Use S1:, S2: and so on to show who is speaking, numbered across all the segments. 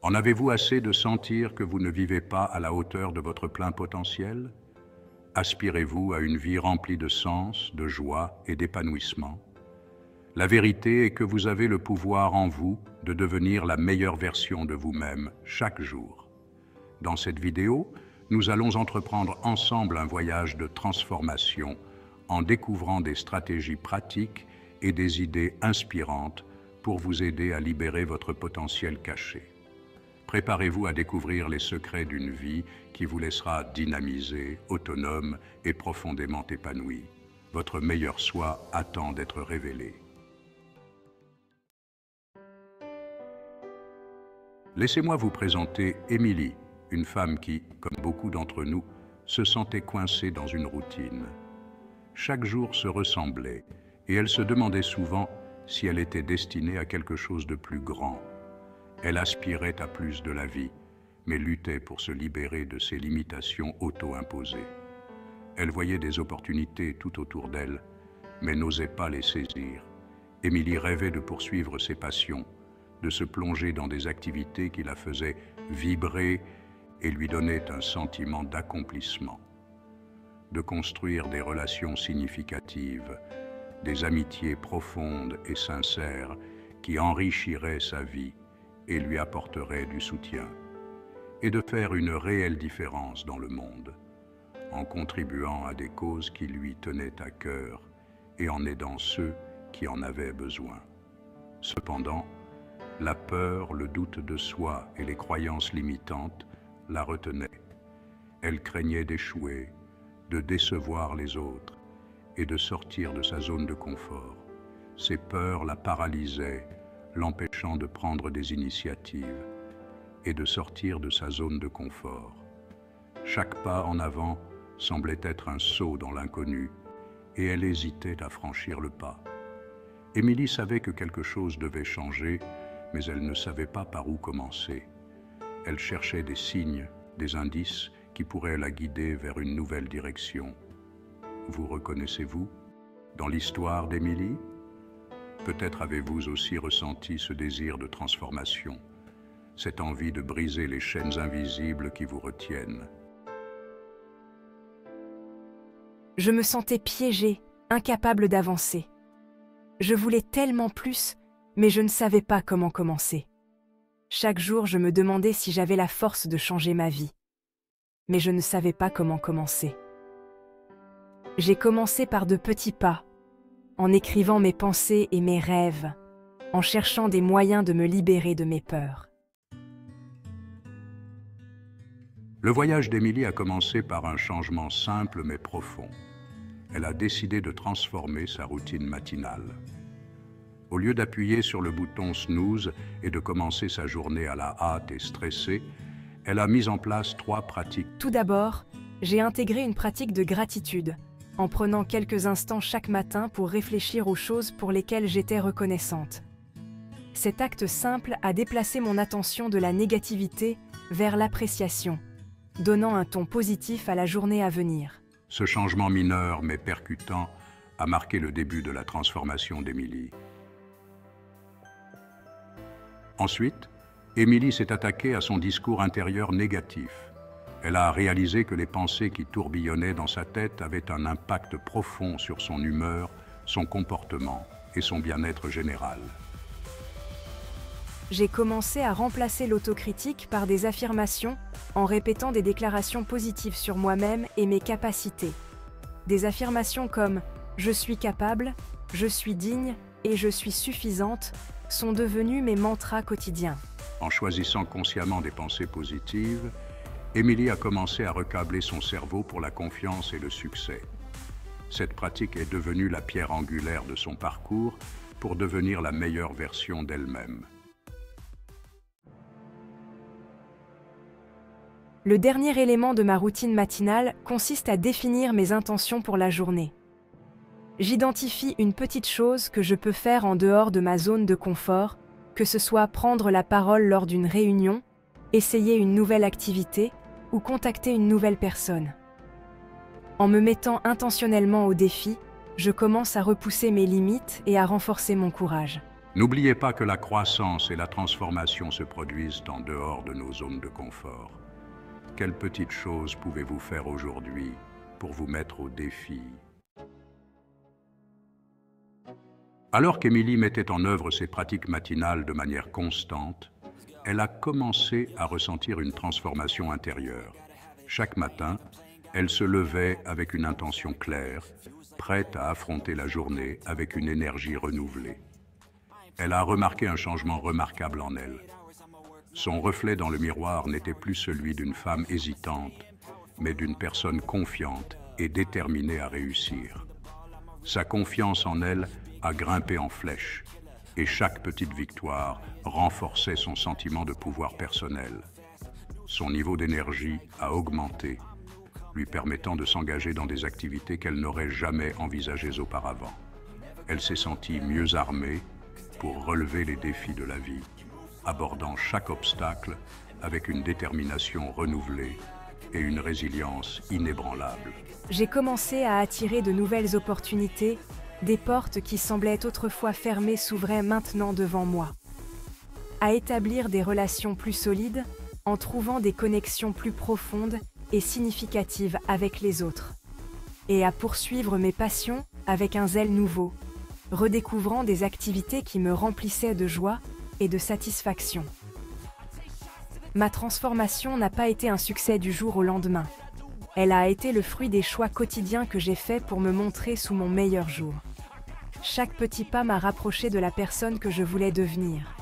S1: En avez-vous assez de sentir que vous ne vivez pas à la hauteur de votre plein potentiel? Aspirez-vous à une vie remplie de sens, de joie et d'épanouissement? La vérité est que vous avez le pouvoir en vous de devenir la meilleure version de vous-même chaque jour. Dans cette vidéo, nous allons entreprendre ensemble un voyage de transformation en découvrant des stratégies pratiques et des idées inspirantes pour vous aider à libérer votre potentiel caché. Préparez-vous à découvrir les secrets d'une vie qui vous laissera dynamisé, autonome et profondément épanoui. Votre meilleur soi attend d'être révélé. Laissez-moi vous présenter Émilie, une femme qui, comme beaucoup d'entre nous, se sentait coincée dans une routine. Chaque jour se ressemblait et elle se demandait souvent si elle était destinée à quelque chose de plus grand. Elle aspirait à plus de la vie, mais luttait pour se libérer de ses limitations auto-imposées. Elle voyait des opportunités tout autour d'elle, mais n'osait pas les saisir. Émilie rêvait de poursuivre ses passions, de se plonger dans des activités qui la faisaient vibrer et lui donnaient un sentiment d'accomplissement, de construire des relations significatives, des amitiés profondes et sincères qui enrichiraient sa vie et lui apporteraient du soutien, et de faire une réelle différence dans le monde, en contribuant à des causes qui lui tenaient à cœur et en aidant ceux qui en avaient besoin. Cependant, la peur, le doute de soi et les croyances limitantes la retenaient. Elle craignait d'échouer, de décevoir les autres et de sortir de sa zone de confort. Ces peurs la paralysaient, l'empêchant de prendre des initiatives et de sortir de sa zone de confort. Chaque pas en avant semblait être un saut dans l'inconnu et elle hésitait à franchir le pas. Émilie savait que quelque chose devait changer, mais elle ne savait pas par où commencer. Elle cherchait des signes, des indices qui pourraient la guider vers une nouvelle direction. Vous reconnaissez-vous dans l'histoire d'Émilie? Peut-être avez-vous aussi ressenti ce désir de transformation, cette envie de briser les chaînes invisibles qui vous retiennent.
S2: Je me sentais piégée, incapable d'avancer. Je voulais tellement plus, mais je ne savais pas comment commencer. Chaque jour, je me demandais si j'avais la force de changer ma vie. Mais je ne savais pas comment commencer. J'ai commencé par de petits pas, en écrivant mes pensées et mes rêves, en cherchant des moyens de me libérer de mes peurs.
S1: Le voyage d'Émilie a commencé par un changement simple mais profond. Elle a décidé de transformer sa routine matinale. Au lieu d'appuyer sur le bouton snooze et de commencer sa journée à la hâte et stressée, elle a mis en place 3 pratiques.
S2: Tout d'abord, j'ai intégré une pratique de gratitude, en prenant quelques instants chaque matin pour réfléchir aux choses pour lesquelles j'étais reconnaissante. Cet acte simple a déplacé mon attention de la négativité vers l'appréciation, donnant un ton positif à la journée à venir.
S1: Ce changement mineur mais percutant a marqué le début de la transformation d'Émilie. Ensuite, Émilie s'est attaquée à son discours intérieur négatif. Elle a réalisé que les pensées qui tourbillonnaient dans sa tête avaient un impact profond sur son humeur, son comportement et son bien-être général.
S2: J'ai commencé à remplacer l'autocritique par des affirmations en répétant des déclarations positives sur moi-même et mes capacités. Des affirmations comme « je suis capable »,« je suis digne » et « je suis suffisante » sont devenues mes mantras quotidiens.
S1: En choisissant consciemment des pensées positives, Émilie a commencé à recabler son cerveau pour la confiance et le succès. Cette pratique est devenue la pierre angulaire de son parcours pour devenir la meilleure version d'elle-même.
S2: Le dernier élément de ma routine matinale consiste à définir mes intentions pour la journée. J'identifie une petite chose que je peux faire en dehors de ma zone de confort, que ce soit prendre la parole lors d'une réunion, essayer une nouvelle activité ou contacter une nouvelle personne. En me mettant intentionnellement au défi, je commence à repousser mes limites et à renforcer mon courage.
S1: N'oubliez pas que la croissance et la transformation se produisent en dehors de nos zones de confort. Quelles petites choses pouvez-vous faire aujourd'hui pour vous mettre au défi? Alors qu'Émilie mettait en œuvre ses pratiques matinales de manière constante, elle a commencé à ressentir une transformation intérieure. Chaque matin, elle se levait avec une intention claire, prête à affronter la journée avec une énergie renouvelée. Elle a remarqué un changement remarquable en elle. Son reflet dans le miroir n'était plus celui d'une femme hésitante, mais d'une personne confiante et déterminée à réussir. Sa confiance en elle a grimpé en flèche, et chaque petite victoire renforçait son sentiment de pouvoir personnel. Son niveau d'énergie a augmenté, lui permettant de s'engager dans des activités qu'elle n'aurait jamais envisagées auparavant. Elle s'est sentie mieux armée pour relever les défis de la vie, abordant chaque obstacle avec une détermination renouvelée et une résilience inébranlable.
S2: J'ai commencé à attirer de nouvelles opportunités, des portes qui semblaient autrefois fermées s'ouvraient maintenant devant moi. À établir des relations plus solides, en trouvant des connexions plus profondes et significatives avec les autres. Et à poursuivre mes passions avec un zèle nouveau, redécouvrant des activités qui me remplissaient de joie et de satisfaction. Ma transformation n'a pas été un succès du jour au lendemain. Elle a été le fruit des choix quotidiens que j'ai faits pour me montrer sous mon meilleur jour. Chaque petit pas m'a rapproché de la personne que je voulais devenir.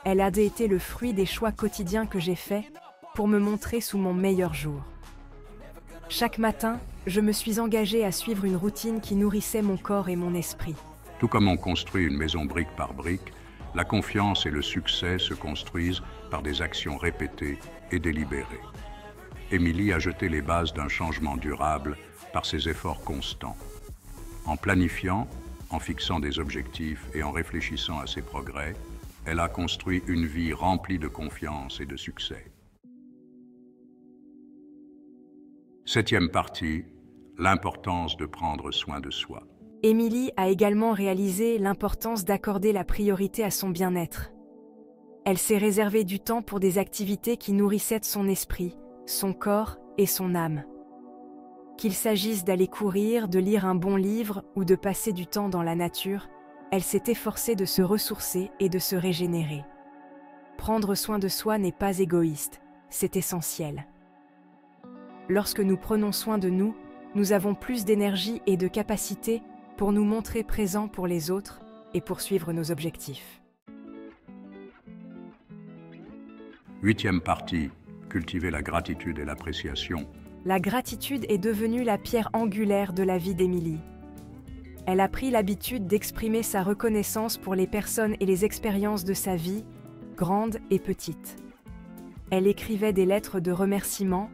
S2: Elle a été le fruit des choix quotidiens que j'ai faits pour me montrer sous mon meilleur jour. Chaque matin, je me suis engagée à suivre une routine qui nourrissait mon corps et mon esprit.
S1: Tout comme on construit une maison brique par brique, la confiance et le succès se construisent par des actions répétées et délibérées. Émilie a jeté les bases d'un changement durable par ses efforts constants. En planifiant, en fixant des objectifs et en réfléchissant à ses progrès, elle a construit une vie remplie de confiance et de succès. 7e partie, l'importance de prendre soin de soi.
S2: Émilie a également réalisé l'importance d'accorder la priorité à son bien-être. Elle s'est réservé du temps pour des activités qui nourrissaient son esprit, son corps et son âme. Qu'il s'agisse d'aller courir, de lire un bon livre ou de passer du temps dans la nature, elle s'est efforcée de se ressourcer et de se régénérer. Prendre soin de soi n'est pas égoïste, c'est essentiel. Lorsque nous prenons soin de nous, nous avons plus d'énergie et de capacité pour nous montrer présents pour les autres et poursuivre nos objectifs.
S1: 8e partie, cultiver la gratitude et l'appréciation.
S2: La gratitude est devenue la pierre angulaire de la vie d'Émilie. Elle a pris l'habitude d'exprimer sa reconnaissance pour les personnes et les expériences de sa vie, grandes et petites. Elle écrivait des lettres de remerciement,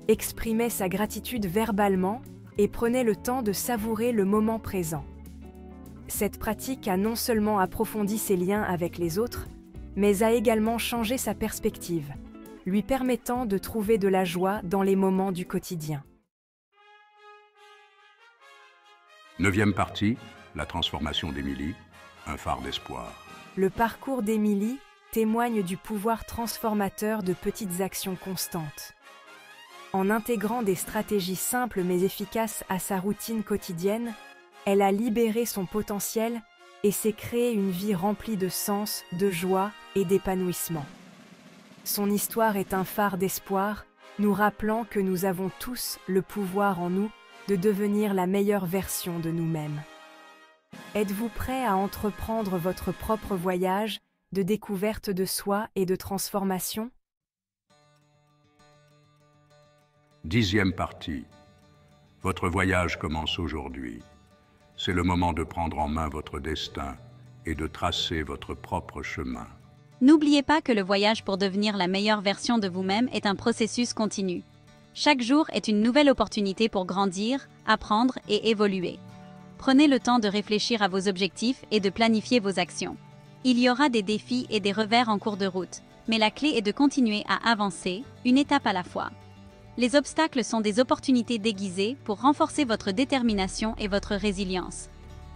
S2: exprimait sa gratitude verbalement et prenait le temps de savourer le moment présent. Cette pratique a non seulement approfondi ses liens avec les autres, mais a également changé sa perspective, lui permettant de trouver de la joie dans les moments du quotidien.
S1: 9e partie, la transformation d'Émilie, un phare d'espoir.
S2: Le parcours d'Émilie témoigne du pouvoir transformateur de petites actions constantes. En intégrant des stratégies simples mais efficaces à sa routine quotidienne, elle a libéré son potentiel et s'est créée une vie remplie de sens, de joie et d'épanouissement. Son histoire est un phare d'espoir, nous rappelant que nous avons tous le pouvoir en nous de devenir la meilleure version de nous-mêmes. Êtes-vous prêt à entreprendre votre propre voyage de découverte de soi et de transformation?
S1: 10e partie. Votre voyage commence aujourd'hui. C'est le moment de prendre en main votre destin et de tracer votre propre chemin.
S3: N'oubliez pas que le voyage pour devenir la meilleure version de vous-même est un processus continu. Chaque jour est une nouvelle opportunité pour grandir, apprendre et évoluer. Prenez le temps de réfléchir à vos objectifs et de planifier vos actions. Il y aura des défis et des revers en cours de route, mais la clé est de continuer à avancer, une étape à la fois. Les obstacles sont des opportunités déguisées pour renforcer votre détermination et votre résilience.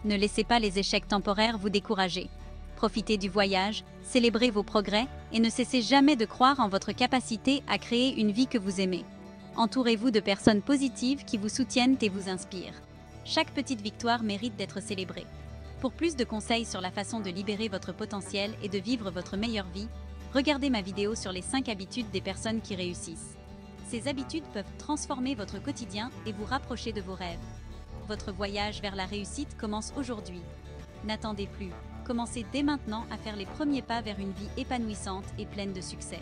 S3: Ne laissez pas les échecs temporaires vous décourager. Profitez du voyage, célébrez vos progrès et ne cessez jamais de croire en votre capacité à créer une vie que vous aimez. Entourez-vous de personnes positives qui vous soutiennent et vous inspirent. Chaque petite victoire mérite d'être célébrée. Pour plus de conseils sur la façon de libérer votre potentiel et de vivre votre meilleure vie, regardez ma vidéo sur les 5 habitudes des personnes qui réussissent. Ces habitudes peuvent transformer votre quotidien et vous rapprocher de vos rêves. Votre voyage vers la réussite commence aujourd'hui. N'attendez plus, commencez dès maintenant à faire les premiers pas vers une vie épanouissante et pleine de succès.